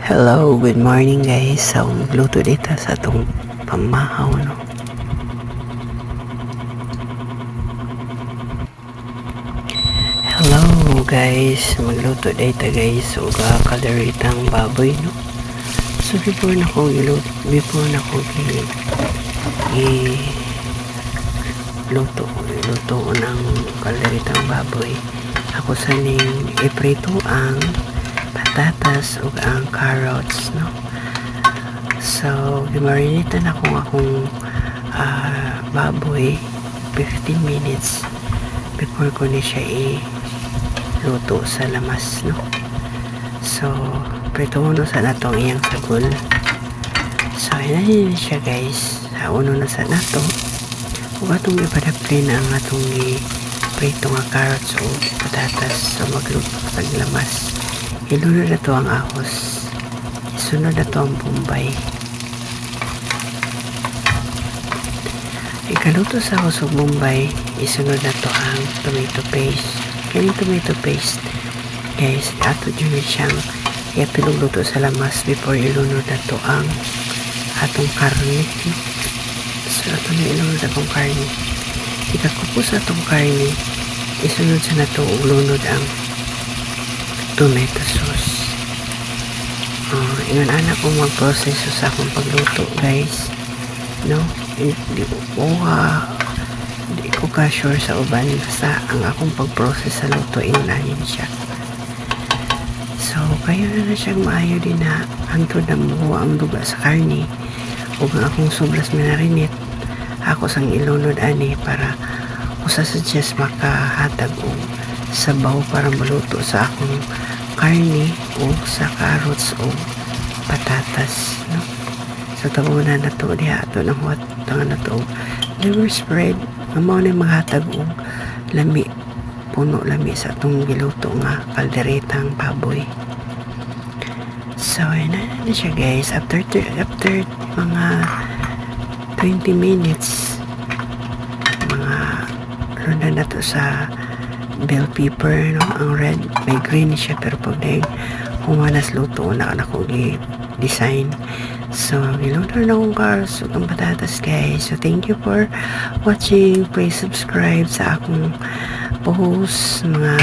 Hello, good morning guys. So, magluto dito sa itong pamahaw, no? Hello guys, magluto dito guys. So, kalaritang baboy, no? So, before na ko luto ko ng kalaritang baboy. Ako saning iprito ang patatas o ang carrots, no? So, gimarinitan akong baboy 15 minutes before ko ni siya luto sa lamas, no? So, prito mo sa natong iyang sagol. So, inahin siya guys. Sa uno na sa nato. Kung atong ipadapin ang atong prito nga carrots o patatas. So, magluto sa lamas. Ilunod na to ang ahos. Isunod na to ang bombay. Ikaluto sa ahos o bombay, isunod na to ang tomato paste. Kaning tomato paste, guys, ato dyan siyang ipiluluto sa lamas before ilunod na to ang atong karne. So, ato na ilunod atong karne. Ikakupos atong karne, isunod sa nato ulunod ang tomato sauce. Ingon anak kong magproseso sa akong pagluto guys, no? Hindi ko ka sure sa uban, basta ang akong pagprocess sa luto inahin siya. So kayo na siyang maayo din na antod na mo ang duga sa karne ug ang akong sobras minarinit ako sang ilunod ani para usasuggest makahatag og sabaw para maluto sa akong karne o sa carrots o patatas, no? So tabunan na to diha ato ng hot tangan na to liver spread nga mao ni maghatag og lami, puno lami sa atong giluto nga kalderetang baboy. So ayun na siya guys, after mga 20 minutes mga ronda na to sa bell pepper, no? Ang red may green siya pero pag humanas luto na ako design. So niluto na akong carrots ug ang patatas guys. So thank you for watching. Please subscribe sa akong post, mga